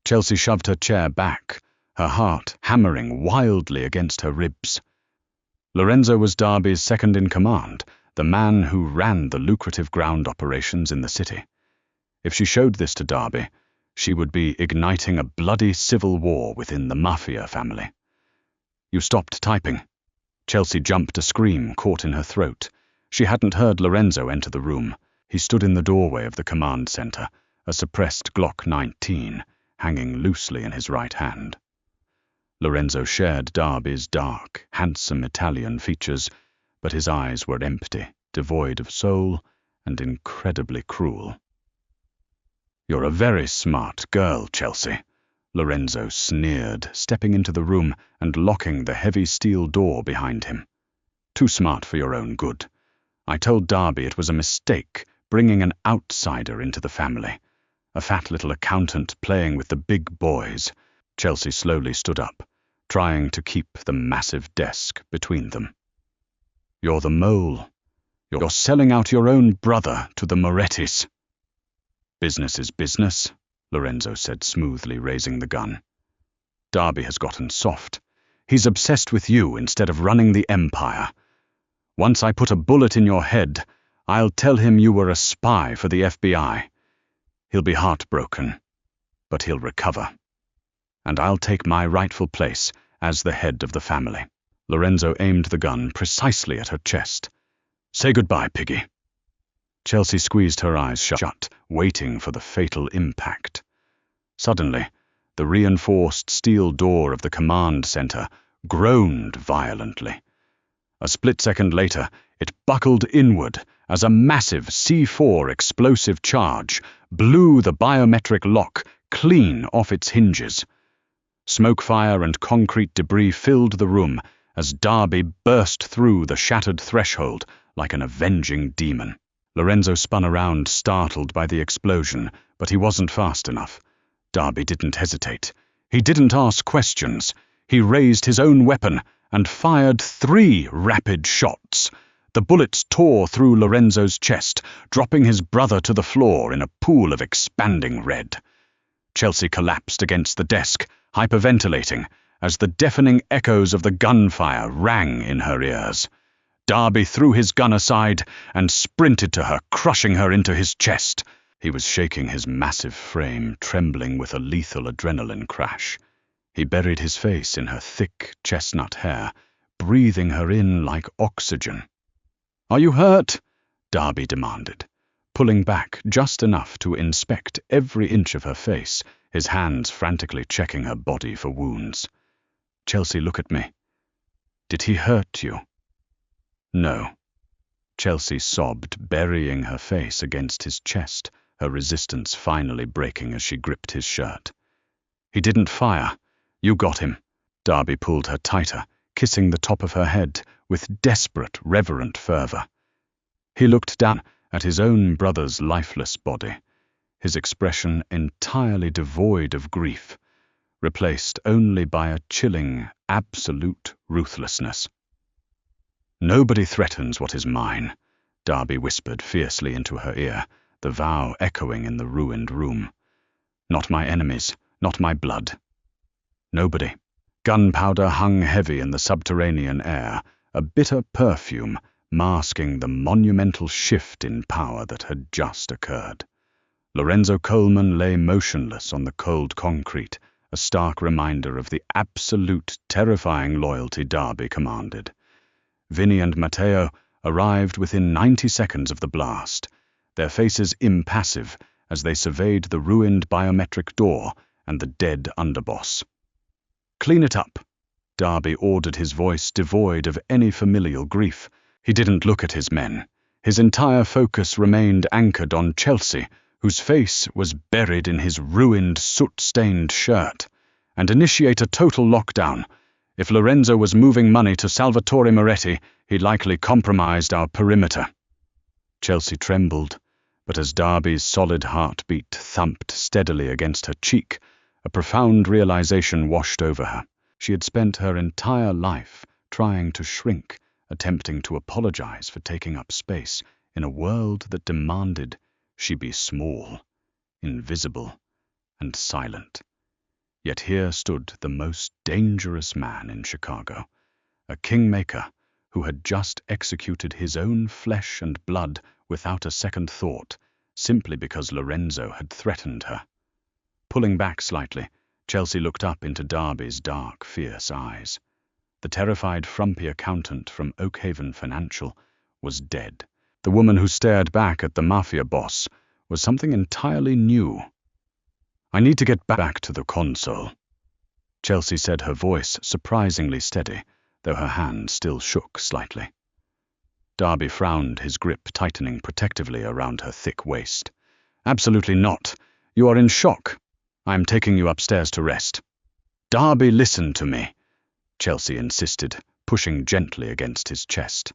[SPEAKER 1] Chelsea shoved her chair back, her heart hammering wildly against her ribs. Lorenzo was Darby's second-in-command, the man who ran the lucrative ground operations in the city. If she showed this to Darby, she would be igniting a bloody civil war within the Mafia family. You stopped typing. Chelsea jumped, a scream caught in her throat. She hadn't heard Lorenzo enter the room. He stood in the doorway of the command center, a suppressed Glock 19 hanging loosely in his right hand. Lorenzo shared Darby's dark, handsome Italian features, but his eyes were empty, devoid of soul, and incredibly cruel. You're a very smart girl, Chelsea, Lorenzo sneered, stepping into the room and locking the heavy steel door behind him. Too smart for your own good. I told Darby it was a mistake bringing an outsider into the family. A fat little accountant playing with the big boys. Chelsea slowly stood up, trying to keep the massive desk between them. You're the mole. You're selling out your own brother to the Morettis. Business is business, Lorenzo said smoothly, raising the gun. Darby has gotten soft. He's obsessed with you instead of running the empire. Once I put a bullet in your head, I'll tell him you were a spy for the FBI. He'll be heartbroken, but he'll recover. And I'll take my rightful place as the head of the family." Lorenzo aimed the gun precisely at her chest. "Say goodbye, Piggy." Chelsea squeezed her eyes shut, waiting for the fatal impact. Suddenly, the reinforced steel door of the command center groaned violently. A split second later, it buckled inward as a massive C4 explosive charge blew the biometric lock clean off its hinges. Smoke fire and concrete debris filled the room as Darby burst through the shattered threshold like an avenging demon. Lorenzo spun around, startled by the explosion, but he wasn't fast enough. Darby didn't hesitate. He didn't ask questions. He raised his own weapon and fired 3 rapid shots. The bullets tore through Lorenzo's chest, dropping his brother to the floor in a pool of expanding red. Chelsea collapsed against the desk, hyperventilating, as the deafening echoes of the gunfire rang in her ears. Darby threw his gun aside and sprinted to her, crushing her into his chest. He was shaking his massive frame, trembling with a lethal adrenaline crash. He buried his face in her thick chestnut hair, breathing her in like oxygen. "Are you hurt?" Darby demanded, pulling back just enough to inspect every inch of her face, his hands frantically checking her body for wounds. "Chelsea, look at me. Did he hurt you?" "No." Chelsea sobbed, burying her face against his chest, her resistance finally breaking as she gripped his shirt. "He didn't fire. You got him." Darby pulled her tighter, kissing the top of her head with desperate, reverent fervor. He looked down at his own brother's lifeless body, his expression entirely devoid of grief, replaced only by a chilling, absolute ruthlessness. "Nobody threatens what is mine," Darby whispered fiercely into her ear, the vow echoing in the ruined room. "Not my enemies, not my blood. Nobody." Gunpowder hung heavy in the subterranean air, a bitter perfume masking the monumental shift in power that had just occurred. Lorenzo Coleman lay motionless on the cold concrete, a stark reminder of the absolute, terrifying loyalty Darby commanded. Vinny and Matteo arrived within 90 seconds of the blast, their faces impassive as they surveyed the ruined biometric door and the dead underboss. "Clean it up," Darby ordered, his voice devoid of any familial grief. He didn't look at his men. His entire focus remained anchored on Chelsea, whose face was buried in his ruined, soot-stained shirt. "And initiate a total lockdown. If Lorenzo was moving money to Salvatore Moretti, he likely compromised our perimeter." Chelsea trembled, but as Darby's solid heartbeat thumped steadily against her cheek, a profound realization washed over her. She had spent her entire life trying to shrink, attempting to apologize for taking up space in a world that demanded she be small, invisible, and silent. Yet here stood the most dangerous man in Chicago, a kingmaker who had just executed his own flesh and blood without a second thought, simply because Lorenzo had threatened her. Pulling back slightly, Chelsea looked up into Darby's dark, fierce eyes. The terrified, frumpy accountant from Oakhaven Financial was dead. The woman who stared back at the Mafia boss was something entirely new. "I need to get back to the console," Chelsea said, her voice surprisingly steady, though her hand still shook slightly. Darby frowned, his grip tightening protectively around her thick waist. "Absolutely not. You are in shock. I am taking you upstairs to rest." "Darby, listen to me," Chelsea insisted, pushing gently against his chest.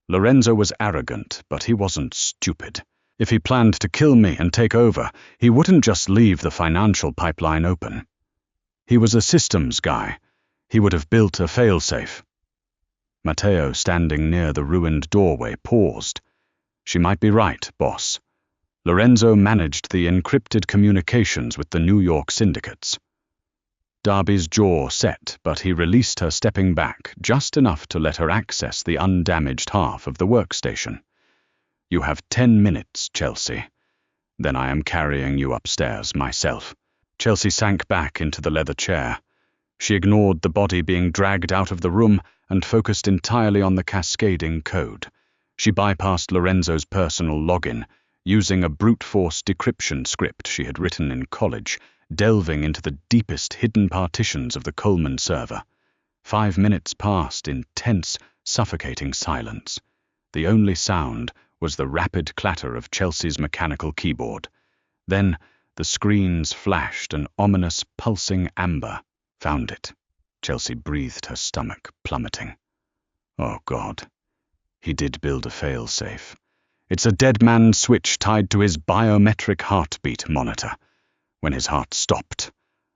[SPEAKER 1] Lorenzo was arrogant, but he wasn't stupid. If he planned to kill me and take over, he wouldn't just leave the financial pipeline open. He was a systems guy. He would have built a failsafe. Matteo, standing near the ruined doorway, paused. "She might be right, boss. Lorenzo managed the encrypted communications with the New York syndicates." Darby's jaw set, but he released her, stepping back just enough to let her access the undamaged half of the workstation. "You have 10 minutes, Chelsea. Then I am carrying you upstairs myself." Chelsea sank back into the leather chair. She ignored the body being dragged out of the room and focused entirely on the cascading code. She bypassed Lorenzo's personal login, using a brute force decryption script she had written in college, delving into the deepest hidden partitions of the Coleman server. 5 minutes passed in tense, suffocating silence. The only sound was the rapid clatter of Chelsea's mechanical keyboard. Then the screens flashed an ominous, pulsing amber. "Found it." Chelsea breathed, her stomach plummeting. Oh God. He did build a failsafe. It's a dead man's switch tied to his biometric heartbeat monitor. When his heart stopped,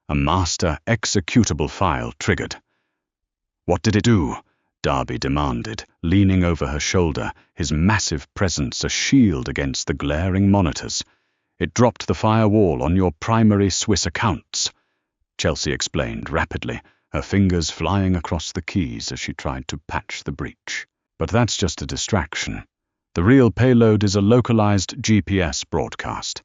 [SPEAKER 1] a master executable file triggered. "What did it do?" Darby demanded, leaning over her shoulder, his massive presence a shield against the glaring monitors. "It dropped the firewall on your primary Swiss accounts," Chelsea explained rapidly, her fingers flying across the keys as she tried to patch the breach. "But that's just a distraction. The real payload is a localized GPS broadcast."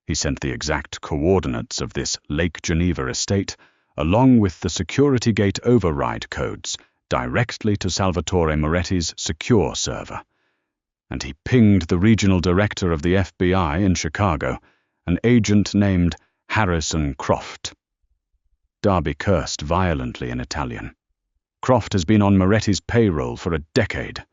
[SPEAKER 1] He sent the exact coordinates of this Lake Geneva estate, along with the security gate override codes, directly to Salvatore Moretti's secure server. And he pinged the regional director of the FBI in Chicago, an agent named Harrison Croft. Darby cursed violently in Italian. "Croft has been on Moretti's payroll for a decade.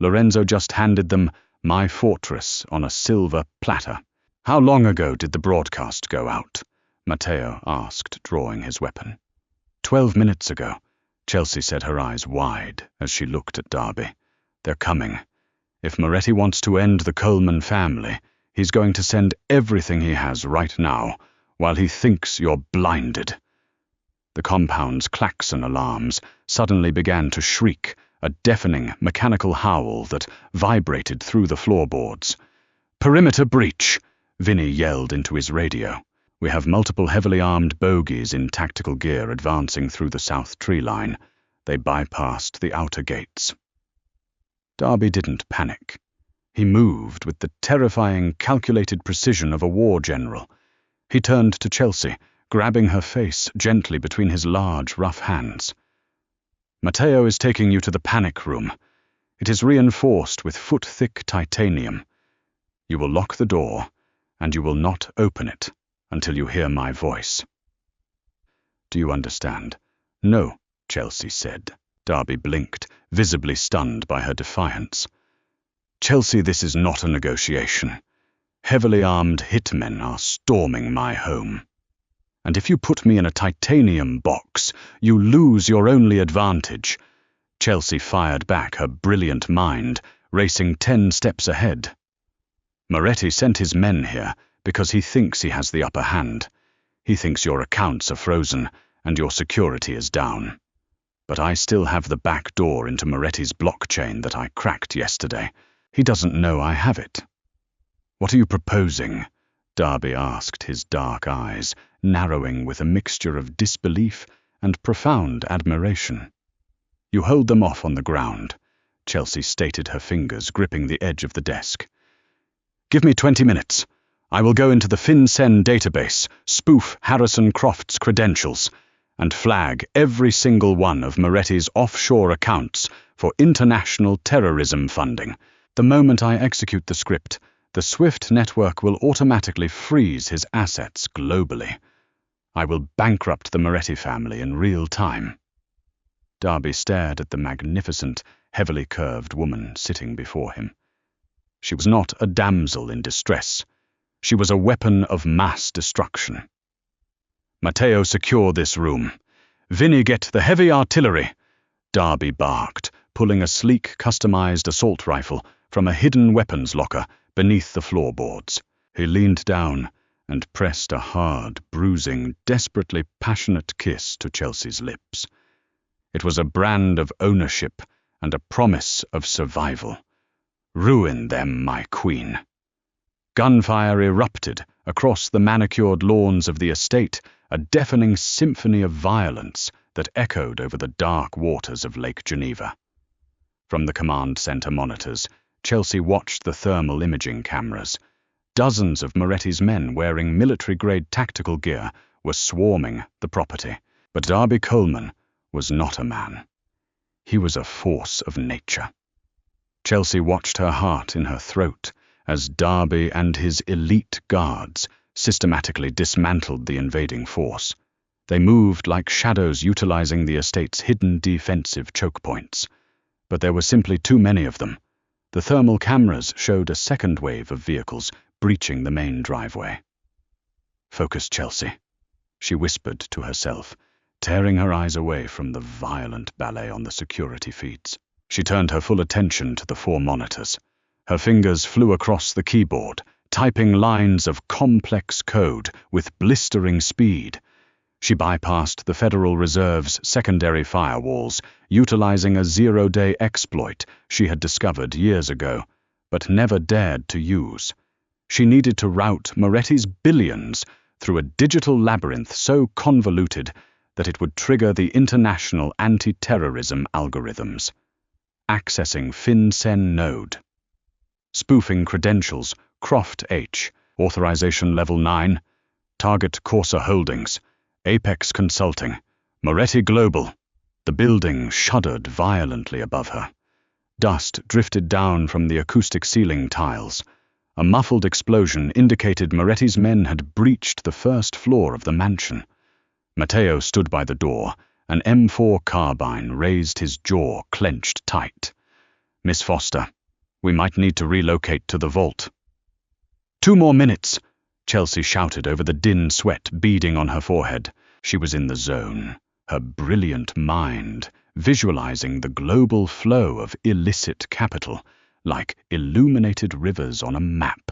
[SPEAKER 1] Lorenzo just handed them my fortress on a silver platter." "How long ago did the broadcast go out?" Matteo asked, drawing his weapon. 12 minutes ago," Chelsea said, her eyes wide as she looked at Darby. "They're coming. If Moretti wants to end the Coleman family, he's going to send everything he has right now, while he thinks you're blinded." The compound's klaxon alarms suddenly began to shriek, a deafening mechanical howl that vibrated through the floorboards. "Perimeter breach!" Vinny yelled into his radio. "We have multiple heavily armed bogies in tactical gear advancing through the south tree line. They bypassed the outer gates." Darby didn't panic. He moved with the terrifying, calculated precision of a war general. He turned to Chelsea, grabbing her face gently between his large, rough hands. "Matteo is taking you to the panic room. It is reinforced with foot-thick titanium. You will lock the door, and you will not open it until you hear my voice." "Do you understand?" "No," Chelsea said. Darby blinked, visibly stunned by her defiance. "Chelsea, this is not a negotiation. Heavily armed hitmen are storming my home. And if you put me in a titanium box, you lose your only advantage." Chelsea fired back, her brilliant mind racing 10 steps ahead. "Moretti sent his men here because he thinks he has the upper hand. He thinks your accounts are frozen and your security is down. But I still have the back door into Moretti's blockchain that I cracked yesterday. He doesn't know I have it." "What are you proposing?" Darby asked, his dark eyes narrowing with a mixture of disbelief and profound admiration. "You hold them off on the ground," Chelsea stated, her fingers gripping the edge of the desk. "Give me 20 minutes. I will go into the FinCEN database, spoof Harrison Croft's credentials, and flag every single one of Moretti's offshore accounts for international terrorism funding. The moment I execute the script, the SWIFT network will automatically freeze his assets globally. I will bankrupt the Moretti family in real time." Darby stared at the magnificent, heavily curved woman sitting before him. She was not a damsel in distress. She was a weapon of mass destruction. "Matteo, secure this room. Vinny, get the heavy artillery," Darby barked, pulling a sleek, customized assault rifle from a hidden weapons locker beneath the floorboards. He leaned down and pressed a hard, bruising, desperately passionate kiss to Chelsea's lips. It was a brand of ownership and a promise of survival. "Ruin them, my queen." Gunfire erupted across the manicured lawns of the estate, a deafening symphony of violence that echoed over the dark waters of Lake Geneva. From the command center monitors, Chelsea watched the thermal imaging cameras. Dozens of Moretti's men wearing military-grade tactical gear were swarming the property. But Darby Coleman was not a man. He was a force of nature. Chelsea watched her heart in her throat as Darby and his elite guards systematically dismantled the invading force. They moved like shadows utilizing the estate's hidden defensive choke points. But there were simply too many of them. The thermal cameras showed a second wave of vehicles breaching the main driveway. "Focus, Chelsea," she whispered to herself, tearing her eyes away from the violent ballet on the security feeds. She turned her full attention to the 4 monitors. Her fingers flew across the keyboard, typing lines of complex code with blistering speed. She bypassed the Federal Reserve's secondary firewalls, utilizing a zero-day exploit she had discovered years ago, but never dared to use. She needed to route Moretti's billions through a digital labyrinth so convoluted that it would trigger the international anti-terrorism algorithms. Accessing FinCEN node. Spoofing credentials, Croft H, authorization level 9, target Corsa Holdings, Apex Consulting, Moretti Global. The building shuddered violently above her. Dust drifted down from the acoustic ceiling tiles. A muffled explosion indicated Moretti's men had breached the first floor of the mansion. Matteo stood by the door, an M4 carbine raised, his jaw clenched tight. "Miss Foster, we might need to relocate to the vault." "2 more minutes," Chelsea shouted over the din sweat beading on her forehead. She was in the zone, her brilliant mind visualizing the global flow of illicit capital like illuminated rivers on a map.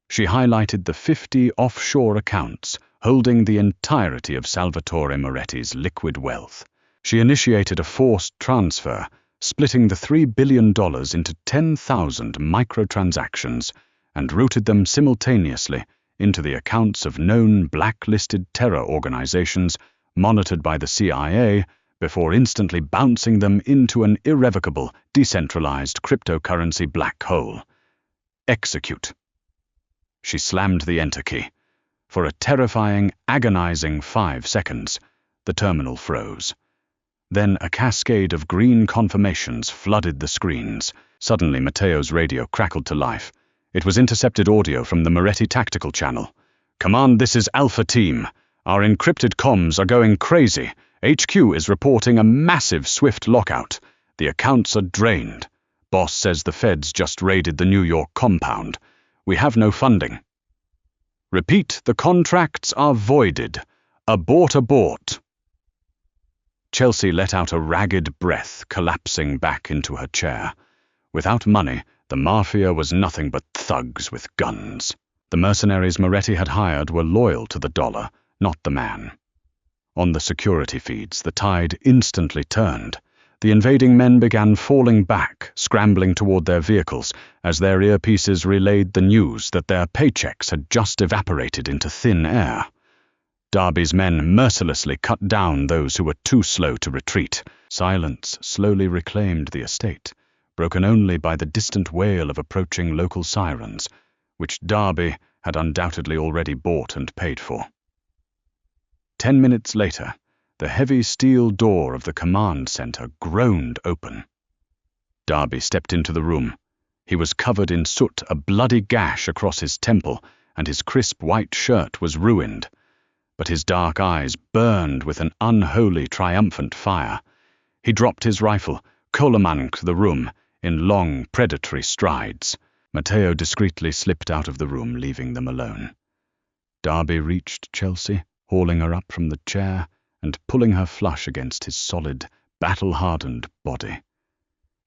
[SPEAKER 1] She highlighted the 50 offshore accounts holding the entirety of Salvatore Moretti's liquid wealth. She initiated a forced transfer, splitting the $3 billion into 10,000 microtransactions, and routed them simultaneously into the accounts of known blacklisted terror organizations monitored by the CIA before instantly bouncing them into an irrevocable, decentralized cryptocurrency black hole. Execute. She slammed the enter key. For a terrifying, agonizing 5 seconds, the terminal froze. Then a cascade of green confirmations flooded the screens. Suddenly, Matteo's radio crackled to life. It was intercepted audio from the Moretti tactical channel. "Command, this is Alpha Team. Our encrypted comms are going crazy. HQ is reporting a massive Swift lockout. The accounts are drained. Boss says the feds just raided the New York compound. We have no funding. Repeat, the contracts are voided. Abort, abort." Chelsea let out a ragged breath, collapsing back into her chair. Without money, the Mafia was nothing but thugs with guns. The mercenaries Moretti had hired were loyal to the dollar, not the man. On the security feeds, the tide instantly turned. The invading men began falling back, scrambling toward their vehicles, as their earpieces relayed the news that their paychecks had just evaporated into thin air. Darby's men mercilessly cut down those who were too slow to retreat. Silence slowly reclaimed the estate, broken only by the distant wail of approaching local sirens, which Darby had undoubtedly already bought and paid for. 10 minutes later, the heavy steel door of the command center groaned open. Darby stepped into the room. He was covered in soot, a bloody gash across his temple, and his crisp white shirt was ruined. But his dark eyes burned with an unholy, triumphant fire. He dropped his rifle, colamanced the room in long, predatory strides. Matteo discreetly slipped out of the room, leaving them alone. Darby reached Chelsea, hauling her up from the chair and pulling her flush against his solid, battle-hardened body.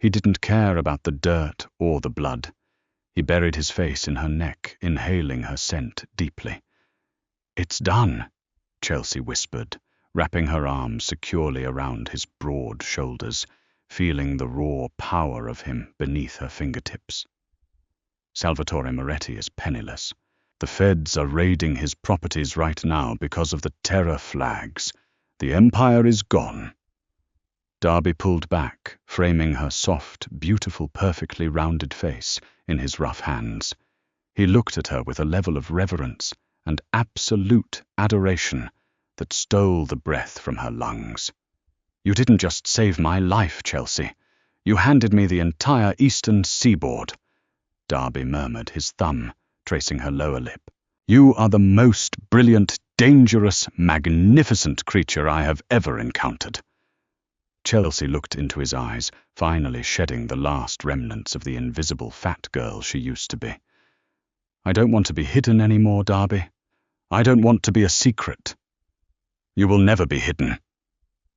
[SPEAKER 1] He didn't care about the dirt or the blood. He buried his face in her neck, inhaling her scent deeply. "It's done," Chelsea whispered, wrapping her arms securely around his broad shoulders, feeling the raw power of him beneath her fingertips. Salvatore Moretti is penniless. The feds are raiding his properties right now because of the terror flags. The empire is gone. Darby pulled back, framing her soft, beautiful, perfectly rounded face in his rough hands. He looked at her with a level of reverence and absolute adoration that stole the breath from her lungs. You didn't just save my life, Chelsea. You handed me the entire eastern seaboard. Darby murmured, his thumb tracing her lower lip. You are the most brilliant, dangerous, magnificent creature I have ever encountered. Chelsea looked into his eyes, finally shedding the last remnants of the invisible fat girl she used to be. I don't want to be hidden anymore, Darby. I don't want to be a secret. You will never be hidden.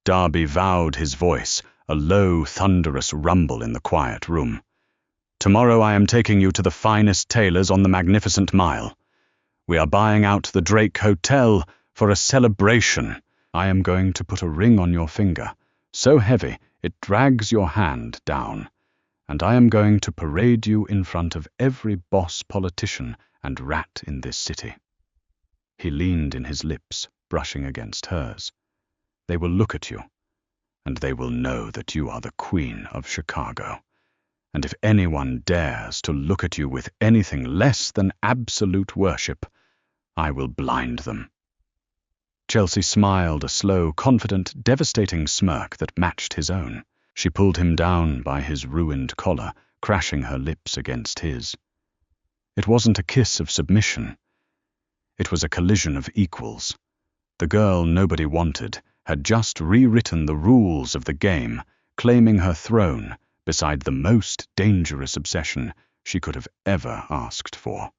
[SPEAKER 1] Darby vowed, his voice a low, thunderous rumble in the quiet room. Tomorrow I am taking you to the finest tailors on the Magnificent Mile. We are buying out the Drake Hotel for a celebration. I am going to put a ring on your finger, so heavy it drags your hand down, and I am going to parade you in front of every boss, politician, and rat in this city. He leaned in his lips, brushing against hers. They will look at you, and they will know that you are the Queen of Chicago. And if anyone dares to look at you with anything less than absolute worship, I will blind them. Chelsea smiled, a slow, confident, devastating smirk that matched his own. She pulled him down by his ruined collar, crashing her lips against his. It wasn't a kiss of submission. It was a collision of equals. The girl nobody wanted had just rewritten the rules of the game, claiming her throne beside the most dangerous obsession she could have ever asked for.